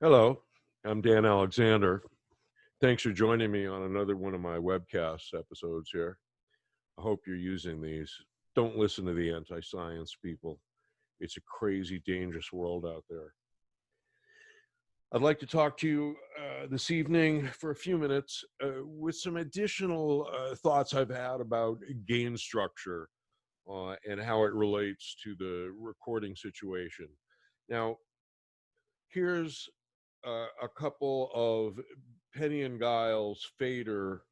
Hello, I'm Dan Alexander. Thanks for joining me on another one of my webcast episodes here. I hope you're using these. Don't listen to the anti-science people. It's a crazy, dangerous world out there. I'd like to talk to you this evening for a few minutes with some additional thoughts I've had about gain structure and how it relates to the recording situation. Now, here's a couple of Penny and Giles fader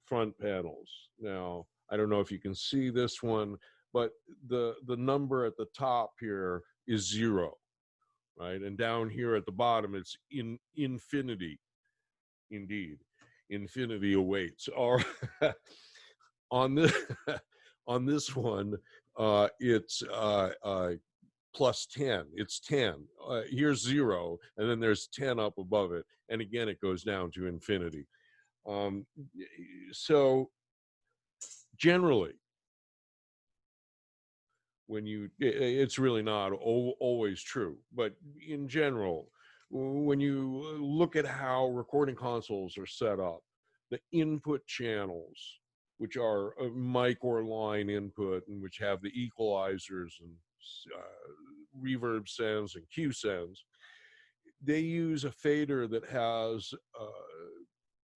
front panels. Now, I don't know if you can see this one, but the number at the top here is 0, right? And down here at the bottom, it's in infinity. Indeed, infinity awaits. Or on this on this one, it's plus 10. It's 10. Here's 0, and then there's 10 up above it. And again, it goes down to infinity. So generally, it's really not always true, but in general, when you look at how recording consoles are set up, the input channels, which are a mic or line input and which have the equalizers and reverb sends and Q sends, they use a fader that has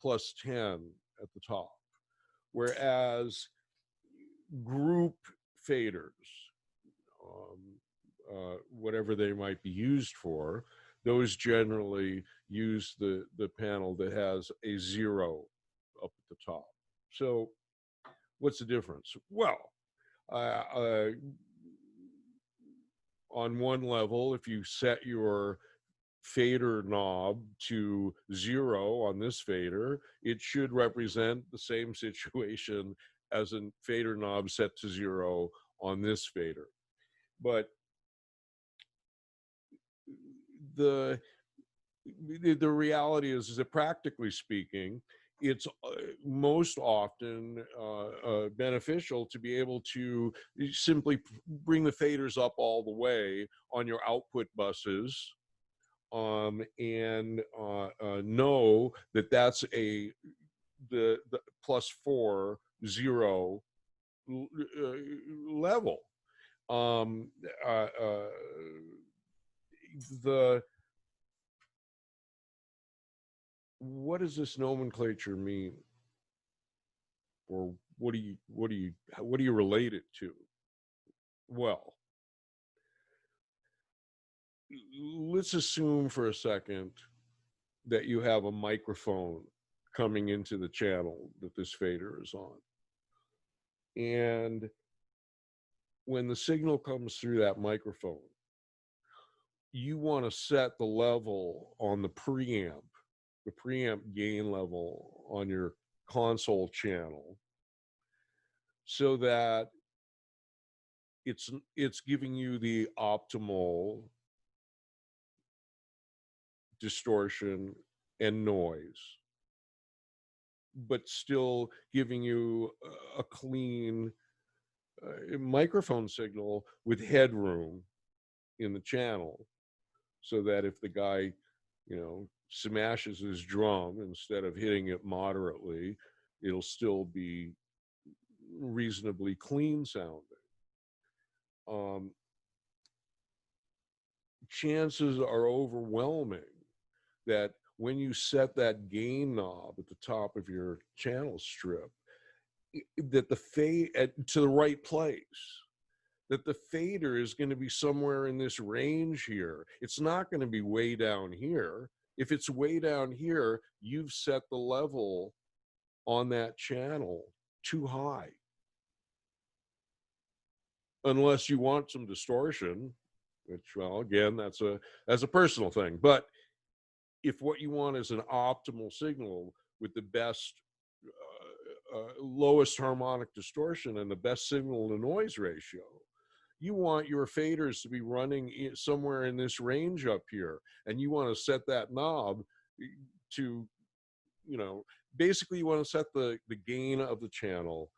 plus 10 at the top, whereas group faders, whatever they might be used for, those generally use the panel that has a 0 up at the top. So what's the difference? Well, on one level, if you set your fader knob to 0 on this fader, it should represent the same situation as a fader knob set to 0 on this fader. But the reality is that practically speaking, it's most often beneficial to be able to simply bring the faders up all the way on your output buses, and know that that's the plus 4 0 level. What does this nomenclature mean, or what do you relate it to? Well, let's assume for a second that you have a microphone coming into the channel that this fader is on, and when the signal comes through that microphone, you want to set the level on the preamp gain level on your console channel so that it's giving you the optimal distortion and noise, but still giving you a clean microphone signal with headroom in the channel, so that if the guy, smashes his drum, instead of hitting it moderately, it'll still be reasonably clean sounding. Chances are overwhelming that when you set that gain knob at the top of your channel strip, that the fade to the right place, that the fader is going to be somewhere in this range here. It's not going to be way down here. If it's way down here, you've set the level on that channel too high. Unless you want some distortion, which, well, again, that's a personal thing. But if what you want is an optimal signal with the best lowest harmonic distortion and the best signal to noise ratio, you want your faders to be running somewhere in this range up here, and you want to set that knob to, basically you want to set the gain of the channel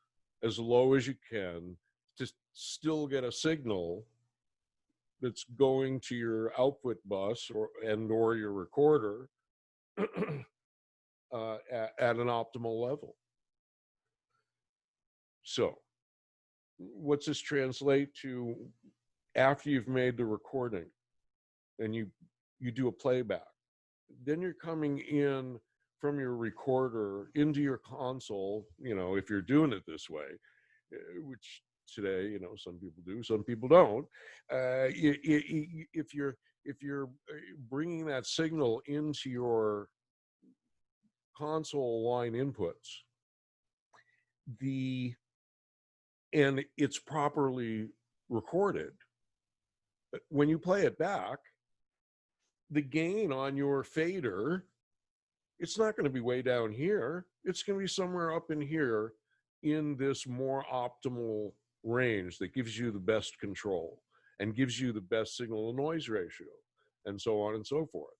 as low as you can to still get a signal that's going to your output bus or your recorder at an optimal level. So what's this translate to? After you've made the recording and you do a playback, then you're coming in from your recorder into your console, if you're doing it this way, which today, some people do, some people don't. If you're bringing that signal into your console line inputs, and it's properly recorded, when you play it back, the gain on your fader, it's not going to be way down here. It's going to be somewhere up in here in this more optimal range that gives you the best control and gives you the best signal to noise ratio, and so on and so forth.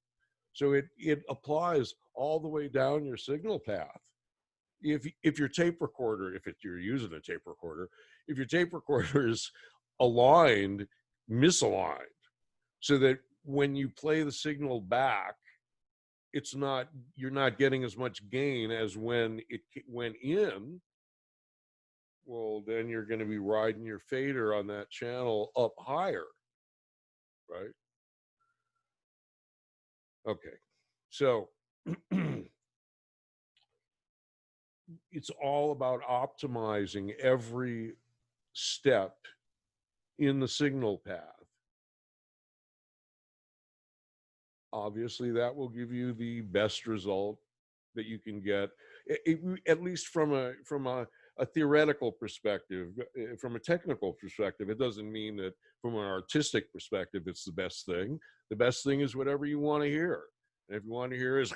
So it applies all the way down your signal path. If your tape recorder, you're using a tape recorder, if your tape recorder is misaligned, so that when you play the signal back, you're not getting as much gain as when it went in, well, then you're going to be riding your fader on that channel up higher, right? Okay, so it's all about optimizing every step in the signal path. Obviously, that will give you the best result that you can get, at least from a theoretical perspective. From a technical perspective, it doesn't mean that from an artistic perspective it's the best thing. The best thing is whatever you want to hear. And if you want to hear is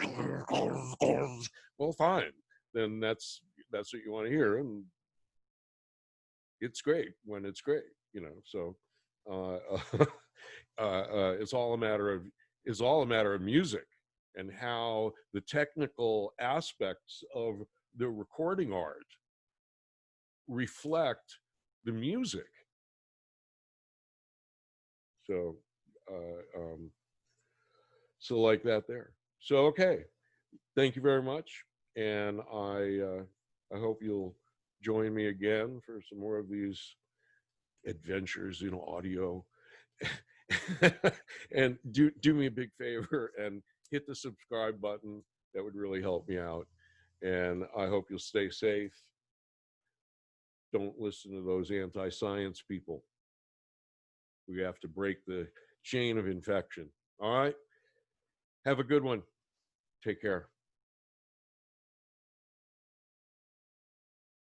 well, fine, then that's what you want to hear, and it's great when it's great, so it's all a matter of music and how the technical aspects of the recording art reflect the music. So so like that there. So okay, thank you very much, and I hope you'll join me again for some more of these adventures in audio. And do me a big favor and hit the subscribe button. That would really help me out, and I hope you'll stay safe. Don't listen to those anti-science people. We have to break the chain of infection. All right, have a good one. Take care.